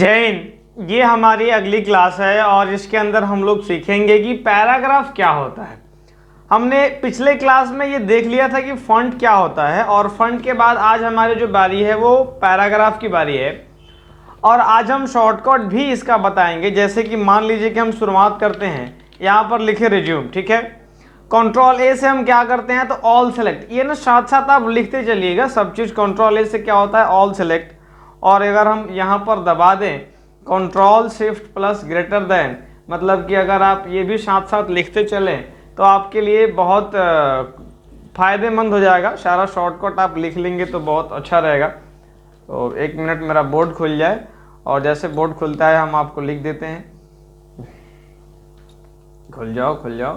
जय हिंद। ये हमारी अगली क्लास है और इसके अंदर हम लोग सीखेंगे कि पैराग्राफ क्या होता है। हमने पिछले क्लास में ये देख लिया था कि फॉन्ट क्या होता है और फॉन्ट के बाद आज हमारी जो बारी है वो पैराग्राफ की बारी है और आज हम शॉर्टकट भी इसका बताएंगे। जैसे कि मान लीजिए कि हम शुरुआत करते हैं, यहाँ पर लिखे रिज्यूम, ठीक है। कंट्रोल ए से हम क्या करते हैं तो ऑल सेलेक्ट, ये ना साथ साथ आप लिखते चलिएगा सब चीज़। कंट्रोल ए से क्या होता है ऑल सेलेक्ट, और अगर हम यहाँ पर दबा दें control shift plus greater than, मतलब कि अगर आप ये भी साथ साथ लिखते चलें तो आपके लिए बहुत फ़ायदेमंद हो जाएगा। सारा शॉर्टकट आप लिख लेंगे तो बहुत अच्छा रहेगा। तो एक मिनट मेरा बोर्ड खुल जाए और जैसे बोर्ड खुलता है हम आपको लिख देते हैं। खुल जाओ खुल जाओ,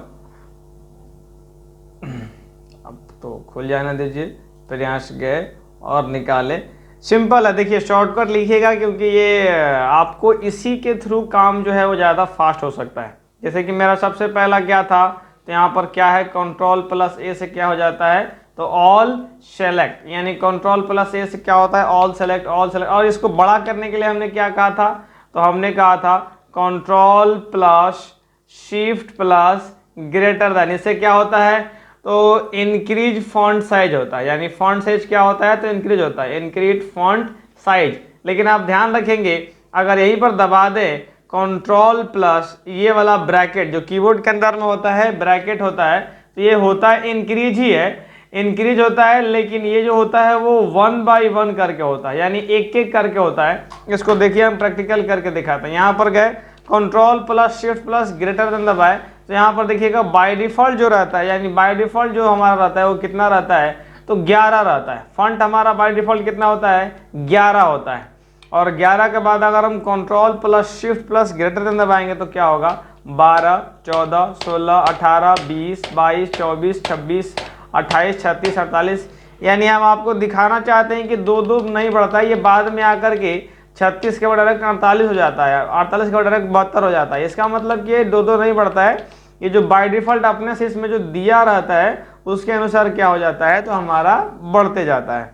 अब तो खुल जाना दीजिए। प्रयास गए और निकाले, सिंपल है। देखिए शॉर्टकट लिखिएगा क्योंकि ये आपको इसी के थ्रू काम जो है वो ज़्यादा फास्ट हो सकता है। जैसे कि मेरा सबसे पहला क्या था तो यहाँ पर क्या है कंट्रोल प्लस ए से क्या हो जाता है तो ऑल सेलेक्ट, यानी कंट्रोल प्लस ए से क्या होता है ऑल सेलेक्ट, ऑल सेलेक्ट। और इसको बड़ा करने के लिए हमने क्या कहा था तो हमने कहा था control plus shift plus greater than. इससे क्या होता है तो इंक्रीज फॉन्ट साइज होता है, यानी फॉन्ट साइज क्या होता है तो इंक्रीज होता है, इंक्रीज फॉन्ट साइज। लेकिन आप ध्यान रखेंगे अगर यहीं पर दबा दें कंट्रोल प्लस ये वाला ब्रैकेट जो कीबोर्ड के अंदर में होता है ब्रैकेट होता है, तो ये होता है इंक्रीज ही है, इंक्रीज होता है। लेकिन ये जो होता है वो 1 बाई 1 करके होता है, यानी एक एक करके होता है। इसको देखिए हम प्रैक्टिकल करके दिखाते हैं। यहाँ पर गए control plus shift plus greater than दबाए तो यहाँ पर देखिएगा बाय डिफ़ॉल्ट जो रहता है, यानी बाय डिफ़ॉल्ट जो हमारा रहता है वो कितना रहता है तो 11 रहता है। फॉन्ट हमारा बाय डिफ़ॉल्ट कितना होता है 11 होता है। और 11 के बाद अगर हम control plus shift plus greater than दबाएंगे तो क्या होगा 12 14 16 18 20 22 24 26 28 36 48। यानी हम आपको दिखाना चाहते हैं कि दो दो नहीं बढ़ता है, ये बाद में आकर के 36 के बाद डायरेक्ट 48 हो जाता है, 48 के बाद डायरेक्ट 72 हो जाता है। इसका मतलब कि ये दो दो नहीं बढ़ता है, ये जो बाय डिफ़ॉल्ट अपने से इसमें जो दिया रहता है उसके अनुसार क्या हो जाता है तो हमारा बढ़ते जाता है।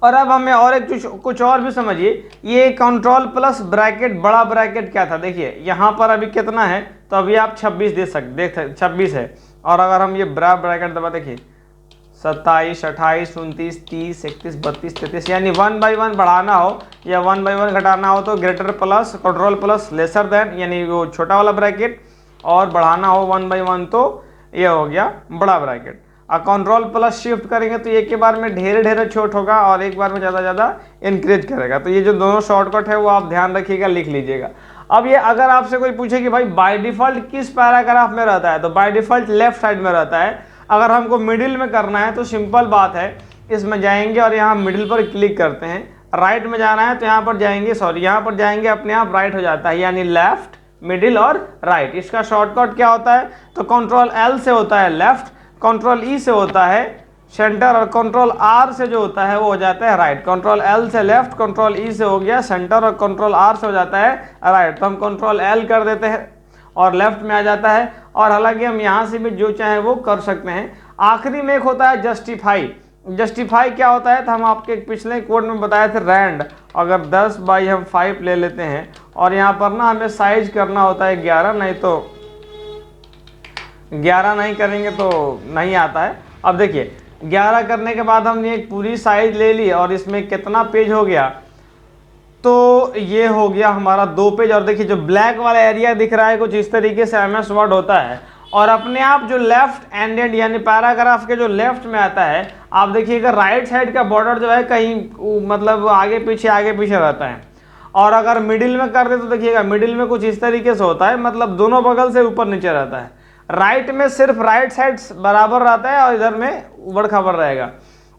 और अब हमें और एक कुछ और भी समझिए। ये कंट्रोल प्लस ब्रैकेट बड़ा ब्रैकेट क्या था, देखिए यहाँ पर अभी कितना है तो अभी आप 26 दे सकते 26 है। और अगर हम ये बड़ा ब्रैकेट दबा देखिए 27 28 29 30 31 32 33, यानी 1 बाई 1 बढ़ाना हो या 1 बाई 1 घटाना हो तो greater plus control plus lesser than, यानी वो छोटा वाला ब्रैकेट, और बढ़ाना हो 1 बाई 1 तो ये हो गया बड़ा ब्रैकेट। और कंट्रोल प्लस शिफ्ट करेंगे तो एक के बार में ढेरे छोट होगा और एक बार में ज़्यादा इंक्रीज करेगा। तो ये जो दोनों शॉर्टकट है वो आप ध्यान रखिएगा, लिख लीजिएगा। अब ये अगर आपसे कोई पूछे कि भाई बाय डिफ़ॉल्ट किस पैराग्राफ में रहता है तो बाय डिफ़ॉल्ट लेफ्ट साइड में रहता है। अगर हमको मिडिल में करना है तो सिंपल बात है, इसमें जाएंगे और यहाँ मिडिल पर क्लिक करते हैं। राइट में जाना है तो यहाँ पर जाएंगे, यहाँ पर जाएंगे अपने आप राइट हो जाता है, यानी लेफ्ट मिडिल और राइट। इसका शॉर्टकट क्या होता है तो कंट्रोल एल से होता है लेफ्ट, कंट्रोल ई से होता है सेंटर, और कंट्रोल आर से जो होता है वो हो जाता है राइट। कंट्रोल एल से लेफ्ट, कंट्रोल ई से हो गया सेंटर, और कंट्रोल आर से हो जाता है राइट। तो हम कंट्रोल एल कर देते हैं और लेफ्ट में आ जाता है। और हालांकि हम यहाँ से भी जो चाहें वो कर सकते हैं। आखिरी में एक होता है जस्टिफाई। जस्टिफाई क्या होता है तो हम आपके पिछले कोड में बताए थे रैंड, अगर 10 बाई हम 5 ले लेते हैं और यहाँ पर ना हमें साइज करना होता है 11, नहीं तो 11 नहीं करेंगे तो नहीं आता है। अब देखिए 11 करने के बाद हमने एक पूरी साइज ले ली और इसमें कितना पेज हो गया तो ये हो गया हमारा 2 पेज। और देखिए जो ब्लैक वाला एरिया दिख रहा है कुछ इस तरीके से MS वर्ड होता है, और अपने आप जो लेफ्ट एंडेड यानी पैराग्राफ के जो लेफ्ट में आता है आप देखिएगा राइट साइड का बॉर्डर जो है कहीं मतलब आगे पीछे रहता है। और अगर मिडिल में कर दे तो देखिएगा मिडिल में कुछ इस तरीके से होता है, मतलब दोनों बगल से ऊपर नीचे रहता है। राइट में सिर्फ राइट साइड बराबर रहता है और इधर में ऊबड़ खाबड़ रहेगा।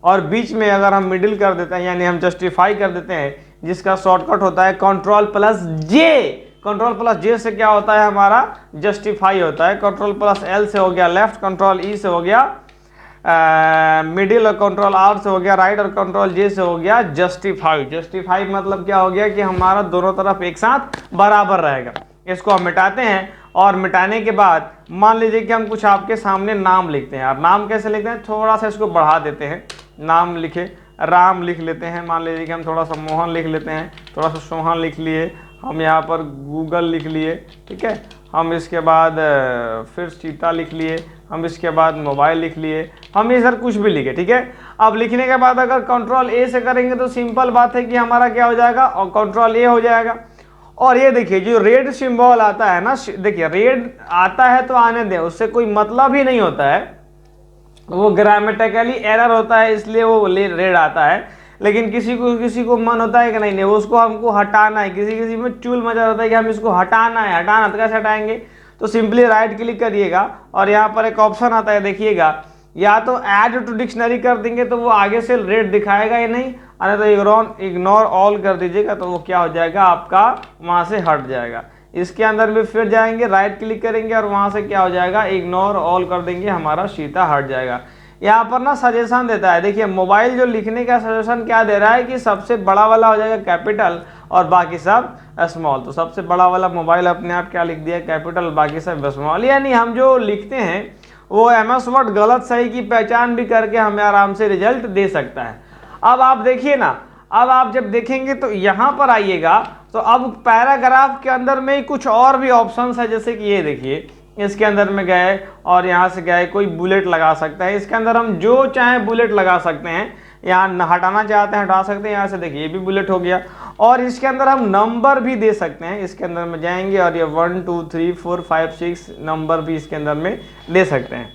और बीच में अगर हम मिडिल कर देते हैं यानी हम जस्टिफाई कर देते हैं, जिसका शॉर्टकट होता है कंट्रोल प्लस जे। कंट्रोल प्लस जे से क्या होता है हमारा जस्टिफाई होता है। कंट्रोल प्लस एल से हो गया लेफ्ट, कंट्रोल ई से हो गया मिडिल, और कंट्रोल आर से हो गया राइट, और कंट्रोल जे से हो गया जस्टिफाई। जस्टिफाई मतलब क्या हो गया कि हमारा दोनों तरफ एक साथ बराबर रहेगा। इसको हम मिटाते हैं और मिटाने के बाद मान लीजिए कि हम कुछ आपके सामने नाम लिखते हैं। और नाम कैसे लिखते हैं, थोड़ा सा इसको बढ़ा देते हैं, नाम लिखे राम लिख लेते हैं, मान लीजिए कि हम थोड़ा सा मोहन लिख लेते हैं, थोड़ा सा सोहन लिख लिए, हम यहाँ पर गूगल लिख लिए, ठीक है। हम इसके बाद फिर सीता लिख लिए, हम इसके बाद मोबाइल लिख लिए, हम इधर कुछ भी लिखे, ठीक है। अब लिखने के बाद अगर कंट्रोल ए से करेंगे तो सिंपल बात है कि हमारा क्या हो जाएगा, और कंट्रोल ए हो जाएगा। और ये देखिए जो रेड सिंबल आता है ना, देखिए रेड आता है तो आने दें, उससे कोई मतलब ही नहीं होता है, वो ग्रामेटिकली एरर होता है इसलिए वो रेड आता है। लेकिन किसी को मन होता है कि नहीं उसको हमको हटाना है, किसी में चूल मचा होता है कि हम इसको हटाना है, तो कैसे हटाएंगे, तो सिंपली राइट क्लिक करिएगा और यहाँ पर एक ऑप्शन आता है देखिएगा, या तो ऐड टू डिक्शनरी कर देंगे तो वो आगे से रेड दिखाएगा ही नहीं, अरे तो इग्नोर ऑल कर दीजिएगा तो वो क्या हो जाएगा, आपका वहाँ से हट जाएगा। इसके अंदर भी फिर जाएंगे, राइट क्लिक करेंगे और वहाँ से क्या हो जाएगा, इग्नोर ऑल कर देंगे, हमारा सीता हट जाएगा। यहाँ पर ना सजेशन देता है, देखिए मोबाइल जो लिखने का सजेशन क्या दे रहा है कि सबसे बड़ा वाला हो जाएगा कैपिटल और बाकी सब स्मॉल। तो सबसे बड़ा वाला मोबाइल अपने आप क्या लिख दिया, कैपिटल, बाकी सब स्मॉल। यानी हम जो लिखते हैं वो MS वर्ड गलत सही की पहचान भी करके हमें आराम से रिजल्ट दे सकता है। अब आप देखिए ना, अब आप जब देखेंगे तो यहाँ पर आइएगा तो अब पैराग्राफ के अंदर में ही कुछ और भी ऑप्शंस है, जैसे कि ये देखिए, इसके अंदर में गए और यहाँ से गए कोई बुलेट लगा सकता है, इसके अंदर हम जो चाहे बुलेट लगा सकते हैं, यहाँ हटाना चाहते हैं हटा सकते हैं, यहाँ से देखिए ये भी बुलेट हो गया। और इसके अंदर हम नंबर भी दे सकते हैं, इसके अंदर में जाएंगे और ये 1 2 3 4 5 6 नंबर भी इसके अंदर में दे सकते हैं।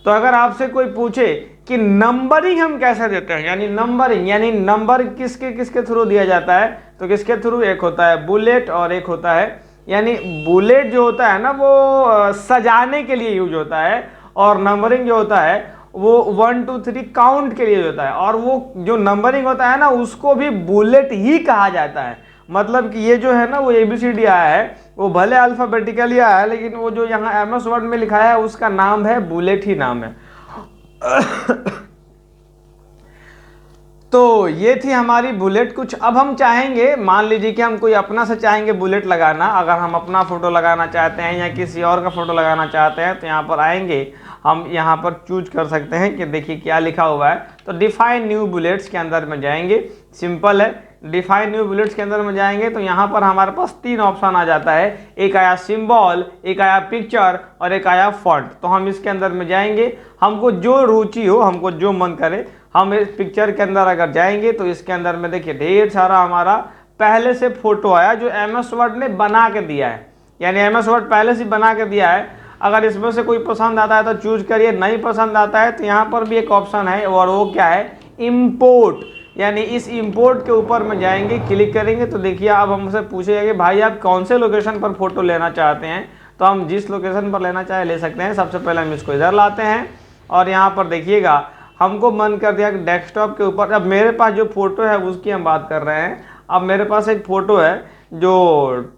तो अगर आपसे कोई पूछे कि नंबरिंग हम कैसे देते हैं, यानी नंबरिंग यानी नंबर किसके किसके थ्रू दिया जाता है, तो किसके थ्रू, एक होता है बुलेट और एक होता है, यानी बुलेट जो होता है ना वो सजाने के लिए यूज होता है, और नंबरिंग जो होता है वो 1 2 3 काउंट के लिए होता है। और वो जो नंबरिंग होता है ना उसको भी बुलेट ही कहा जाता है। मतलब कि ये जो है ना वो ABCD आया है, वो भले अल्फाबेटिकली आया है, लेकिन वो जो यहाँ MS वर्ड में लिखाया है उसका नाम है बुलेट ही नाम है। तो ये थी हमारी बुलेट कुछ। अब हम चाहेंगे, मान लीजिए कि हम कोई अपना से चाहेंगे बुलेट लगाना, अगर हम अपना फोटो लगाना चाहते हैं या किसी और का फोटो लगाना चाहते हैं तो यहाँ पर आएंगे, हम यहाँ पर चूज कर सकते हैं कि देखिए क्या लिखा हुआ है। तो डिफाइन न्यू बुलेट्स के अंदर में जाएंगे, सिंपल है, डिफाइन न्यू बुलेट्स के अंदर में जाएंगे तो यहाँ पर हमारे पास 3 ऑप्शन आ जाता है, एक आया सिंबल, एक आया पिक्चर और एक आया फॉन्ट। तो हम इसके अंदर में जाएंगे, हमको जो रुचि हो, हमको जो मन करे, हम इस पिक्चर के अंदर अगर जाएंगे तो इसके अंदर में देखिए ढेर सारा हमारा पहले से फोटो आया जो MS वर्ड ने बना के दिया है, यानी MS वर्ड पहले से बना के दिया है। अगर इसमें से कोई पसंद आता है तो चूज करिए, नहीं पसंद आता है तो यहाँ पर भी एक ऑप्शन है और वो क्या है, इंपोर्ट, यानी इस इंपोर्ट के ऊपर में जाएंगे, क्लिक करेंगे तो देखिए अब हमसे पूछेगा कि भाई आप कौन से लोकेशन पर फोटो लेना चाहते हैं, तो हम जिस लोकेशन पर लेना चाहे ले सकते हैं। सबसे पहले हम इसको इधर लाते हैं और यहाँ पर देखिएगा हमको मन कर दिया कि डेस्कटॉप के ऊपर, अब मेरे पास जो फोटो है उसकी हम बात कर रहे हैं। अब मेरे पास एक फ़ोटो है जो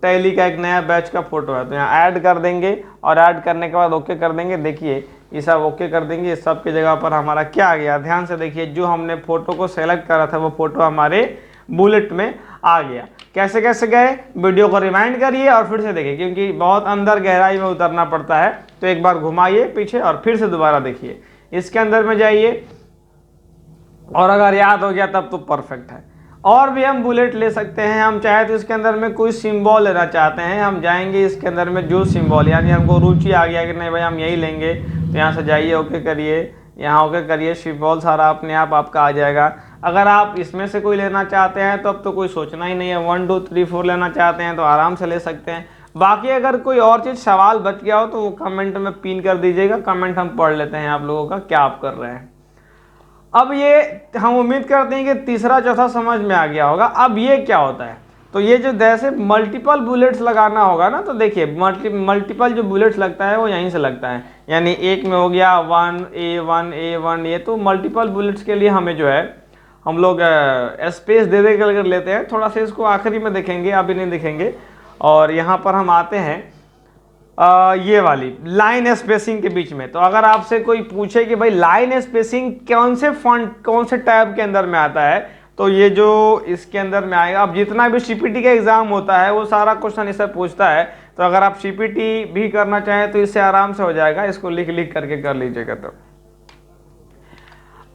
टैली का एक नया बैच का फ़ोटो है, तो यहाँ ऐड कर देंगे और ऐड करने के बाद ओके कर देंगे। देखिए ये सब ओके कर देंगे, इस सब की जगह पर हमारा क्या आ गया, ध्यान से देखिए, जो हमने फ़ोटो को सेलेक्ट करा था वो फ़ोटो हमारे बुलेट में आ गया। कैसे कैसे गए, वीडियो को रिमाइंड करिए और फिर से देखिए, क्योंकि बहुत अंदर गहराई में उतरना पड़ता है। तो एक बार घुमाइए पीछे और फिर से दोबारा देखिए, इसके अंदर में जाइए और अगर याद हो गया तब तो परफेक्ट है। और भी हम बुलेट ले सकते हैं, हम चाहे तो इसके अंदर में कोई सिंबल लेना चाहते हैं, हम जाएंगे इसके अंदर में जो सिंबल, यानी हमको रुचि आ गया कि नहीं भाई हम यही लेंगे, तो यहाँ से जाइए ओके करिए, यहाँ ओके करिए, सिंबल सारा अपने आप आपका आ जाएगा। अगर आप इसमें से कोई लेना चाहते हैं तो अब तो कोई सोचना ही नहीं है, 1 2 3 4 लेना चाहते हैं तो आराम से ले सकते हैं। बाकी अगर कोई और चीज़ सवाल बच गया हो तो वो कमेंट में पिन कर दीजिएगा, कमेंट हम पढ़ लेते हैं आप लोगों का क्या आप कर रहे हैं। अब ये हम उम्मीद करते हैं कि तीसरा चौथा समझ में आ गया होगा। अब ये क्या होता है, तो ये जो जैसे मल्टीपल बुलेट्स लगाना होगा ना, तो देखिए मल्टीपल जो बुलेट्स लगता है वो यहीं से लगता है, यानी एक में हो गया 1A1 ये तो मल्टीपल बुलेट्स के लिए हमें जो है हम लोग स्पेस दे दे कर लेते हैं। थोड़ा सा इसको आखिरी में देखेंगे, अभी नहीं देखेंगे। और यहाँ पर हम आते हैं ये वाली लाइन स्पेसिंग के बीच में। तो अगर आपसे कोई पूछे कि भाई लाइन स्पेसिंग कौन से फॉन्ट कौन से टैब के अंदर में आता है, तो ये जो इसके अंदर में आएगा। अब जितना भी CPT का एग्जाम होता है वो सारा क्वेश्चन इससे पूछता है, तो अगर आप CPT भी करना चाहें तो इससे आराम से हो जाएगा, इसको लिख लिख करके कर लीजिएगा। तो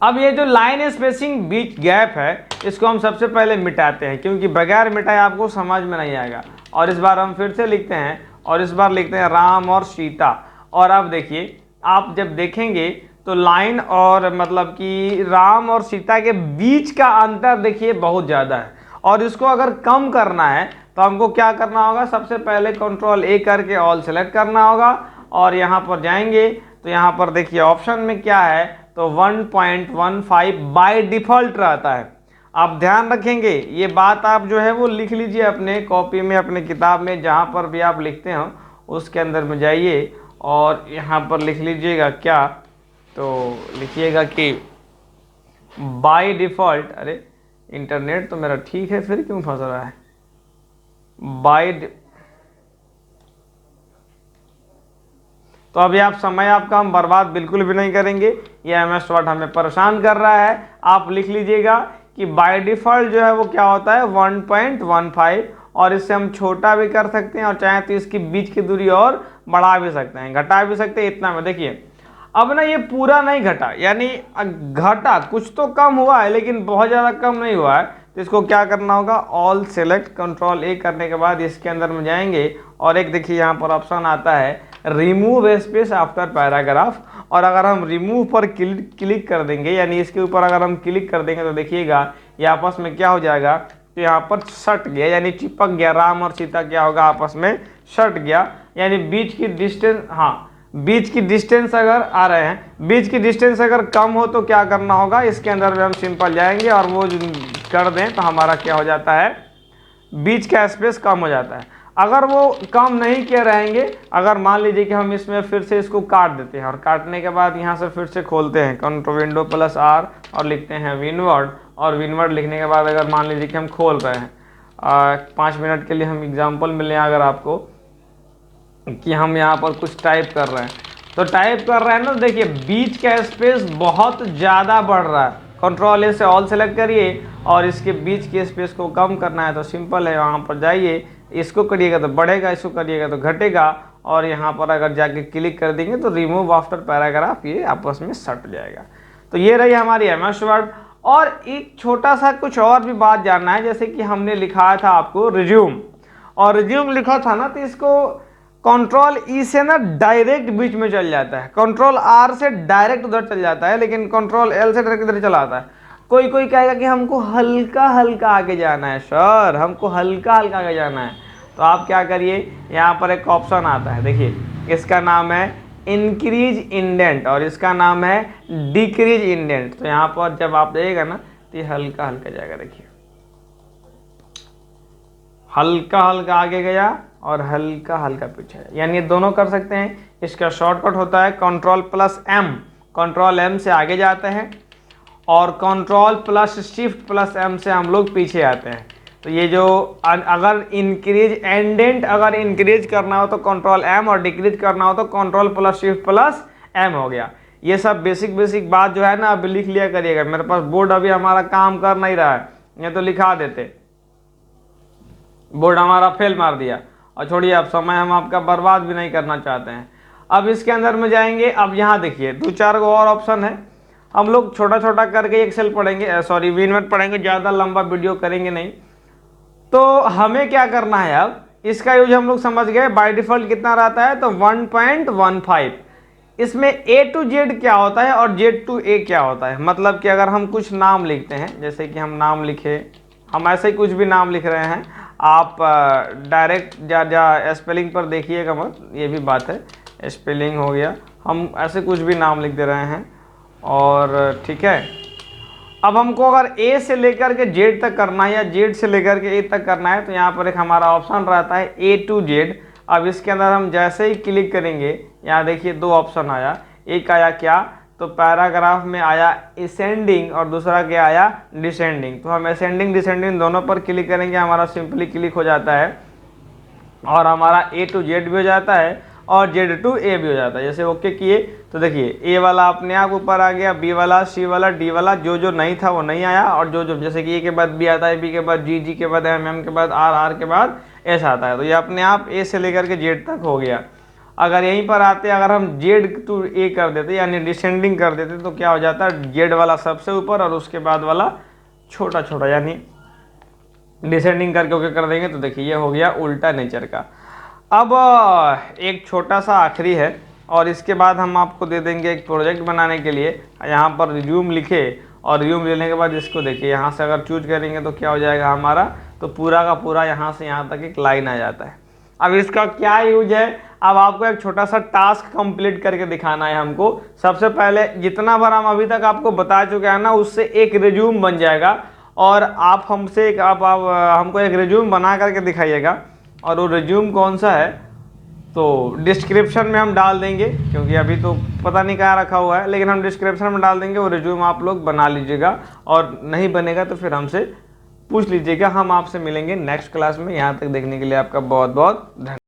अब ये जो लाइन स्पेसिंग बीच गैप है इसको हम सबसे पहले मिटाते हैं, क्योंकि बगैर मिटाए आपको समझ में नहीं आएगा। और इस बार हम फिर से लिखते हैं, और इस बार लिखते हैं राम और सीता। और अब देखिए, आप जब देखेंगे तो लाइन और मतलब कि राम और सीता के बीच का अंतर देखिए बहुत ज़्यादा है। और इसको अगर कम करना है तो हमको क्या करना होगा, सबसे पहले कंट्रोल ए करके ऑल सेलेक्ट करना होगा, और यहाँ पर जाएंगे तो यहाँ पर देखिए ऑप्शन में क्या है, तो 1.15 बाय डिफ़ॉल्ट रहता है। आप ध्यान रखेंगे, ये बात आप जो है वो लिख लीजिए अपने कॉपी में, अपने किताब में, जहाँ पर भी आप लिखते हो उसके अंदर में जाइए और यहाँ पर लिख लीजिएगा क्या, तो लिखिएगा कि बाय डिफ़ॉल्ट, अरे इंटरनेट तो मेरा ठीक है, फिर क्यों फंस रहा है, तो अभी आप समय आपका हम बर्बाद बिल्कुल भी नहीं करेंगे, ये MS वर्ड हमें परेशान कर रहा है। आप लिख लीजिएगा कि बाय डिफ़ॉल्ट जो है वो क्या होता है 1.15, और इससे हम छोटा भी कर सकते हैं और चाहे तो इसकी बीच की दूरी और बढ़ा भी सकते हैं, घटा भी सकते हैं। इतना में देखिए अब ना ये पूरा नहीं घटा, यानी घटा कुछ तो कम हुआ है लेकिन बहुत ज़्यादा कम नहीं हुआ है। तो इसको क्या करना होगा, ऑल सेलेक्ट कंट्रोल ए करने के बाद इसके अंदर में जाएंगे और एक देखिए यहाँ पर ऑप्शन आता है रिमूव स्पेस आफ्टर पैराग्राफ, और अगर हम रिमूव पर क्लिक कर देंगे, यानी इसके ऊपर अगर हम क्लिक कर देंगे तो देखिएगा ये आपस में क्या हो जाएगा, तो यहाँ पर सट गया, यानी चिपक गया, राम और सीता क्या होगा आपस में सट गया, यानी बीच की डिस्टेंस, हाँ बीच की डिस्टेंस अगर आ रहे हैं, बीच की डिस्टेंस अगर कम हो तो क्या करना होगा, इसके अंदर भी हम सिंपल जाएंगे और वो कर दें तो हमारा क्या हो जाता है, बीच का स्पेस कम हो जाता है। अगर वो कम नहीं किए रहेंगे, अगर मान लीजिए कि हम इसमें फिर से इसको काट देते हैं और काटने के बाद यहाँ से फिर से खोलते हैं कंट्रोल विंडो प्लस आर और लिखते हैं विनवर्ड, और विनवर्ड लिखने के बाद अगर मान लीजिए कि हम खोल रहे हैं 5 मिनट के लिए हम एग्जाम्पल मिले अगर आपको कि हम यहाँ पर कुछ टाइप कर रहे हैं, तो टाइप कर रहे हैं ना, देखिए बीच का स्पेस बहुत ज़्यादा बढ़ रहा है। कंट्रोल ए से ऑल सेलेक्ट करिए और इसके बीच के स्पेस को कम करना है तो सिंपल है, वहाँ पर जाइए, इसको करिएगा तो बढ़ेगा, इसको करिएगा तो घटेगा, और यहाँ पर अगर जाके क्लिक कर देंगे तो रिमूव आफ्टर पैराग्राफ ये आपस में सट जाएगा। तो ये रही हमारी MS वर्ड। और एक छोटा सा कुछ और भी बात जानना है, जैसे कि हमने लिखा था आपको रिज्यूम, और रिज्यूम लिखा था ना, तो इसको कंट्रोल ई से ना डायरेक्ट बीच में चल जाता है, कंट्रोल आर से डायरेक्ट उधर चल जाता है, लेकिन कंट्रोल एल से डायरेक्ट इधर चला आता है। कोई कोई कहेगा कि हमको हल्का हल्का आगे जाना है, सर हमको हल्का हल्का आगे जाना है, तो आप क्या करिए, यहाँ पर एक ऑप्शन आता है, देखिए इसका नाम है इंक्रीज इंडेंट और इसका नाम है डिक्रीज इंडेंट। तो यहाँ पर जब आप देगा ना तो ये हल्का हल्का जाएगा, देखिए हल्का हल्का आगे गया और हल्का हल्का पीछे, यानी ये दोनों कर सकते हैं। इसका शॉर्टकट होता है control plus m, control m से आगे जाते हैं और control plus shift plus m से हम लोग पीछे आते हैं। तो ये जो अगर इंक्रीज एंडेंट अगर इंक्रीज करना हो तो कंट्रोल एम, और डिक्रीज करना हो तो control plus shift plus m हो गया। ये सब बेसिक बेसिक बात जो है ना अभी लिख लिया करिएगा। मेरे पास बोर्ड अभी हमारा काम कर नहीं रहा है, ये तो लिखा देते, बोर्ड हमारा फेल मार दिया। और छोड़िए, अब समय हम आपका बर्बाद भी नहीं करना चाहते हैं। अब इसके अंदर में जाएंगे, अब यहाँ देखिए 2-4 गो और ऑप्शन है, हम लोग छोटा छोटा करके एक्सेल पढ़ेंगे, सॉरी विनवर्ड पढ़ेंगे, ज़्यादा लंबा वीडियो करेंगे नहीं। तो हमें क्या करना है, अब इसका यूज हम लोग समझ गए। बाय डिफॉल्ट कितना रहता है, तो 1.15। इसमें A to Z क्या होता है और Z to A क्या होता है, मतलब कि अगर हम कुछ नाम लिखते हैं, जैसे कि हम नाम लिखे, हम ऐसे ही कुछ भी नाम लिख रहे हैं, आप डायरेक्ट जा स्पेलिंग पर देखिएगा मत, ये भी बात है, स्पेलिंग हो गया, हम ऐसे कुछ भी नाम लिख दे रहे हैं और ठीक है। अब हमको अगर A से लेकर के Z तक करना है या Z से लेकर के A तक करना है, तो यहाँ पर एक हमारा ऑप्शन रहता है A to Z। अब इसके अंदर हम जैसे ही क्लिक करेंगे, यहाँ देखिए 2 ऑप्शन आया, एक आया क्या, तो पैराग्राफ में आया असेंडिंग और दूसरा क्या आया डिसेंडिंग। तो हम असेंडिंग डिसेंडिंग दोनों पर क्लिक करेंगे, हमारा सिंपली क्लिक हो जाता है और हमारा A to Z भी हो जाता है और Z to A भी हो जाता है। जैसे ओके किए तो देखिए A वाला अपने आप ऊपर आ गया, B वाला, C वाला, D वाला जो जो नहीं था वो नहीं आया, और जो जो जैसे कि A के बाद B आता है, B के बाद G, G के बाद M, M के बाद R, R के बाद S आता है। तो ये अपने आप A से लेकर के Z तक हो गया। अगर यहीं पर आते अगर हम जेड टू ए कर देते यानी डिसेंडिंग कर देते तो क्या हो जाता है, जेड वाला सबसे ऊपर और उसके बाद वाला छोटा छोटा, यानी डिसेंडिंग करके ओके कर देंगे तो देखिए ये हो गया उल्टा नेचर का। अब एक छोटा सा आखिरी है और इसके बाद हम आपको दे देंगे एक प्रोजेक्ट बनाने के लिए। यहाँ पर रिज्यूम लिखे और रिज्यूम लेने के बाद इसको देखिए यहाँ से अगर चूज करेंगे तो क्या हो जाएगा हमारा, तो पूरा का पूरा यहाँ से यहाँ तक एक लाइन आ जाता है। अब इसका क्या यूज है, अब आपको एक छोटा सा टास्क कंप्लीट करके दिखाना है हमको। सबसे पहले जितना बार हम अभी तक आपको बता चुके हैं ना, उससे एक रिज्यूम बन जाएगा और आप हमसे एक आप हमको एक रिज्यूम बना करके दिखाइएगा। और वो रिज्यूम कौन सा है तो डिस्क्रिप्शन में हम डाल देंगे, क्योंकि अभी तो पता नहीं कहाँ रखा हुआ है, लेकिन हम डिस्क्रिप्शन में डाल देंगे। वो रिज्यूम आप लोग बना लीजिएगा और नहीं बनेगा तो फिर हमसे पूछ लीजिएगा। हम आपसे मिलेंगे नेक्स्ट क्लास में। यहाँ तक देखने के लिए आपका बहुत बहुत धन्यवाद।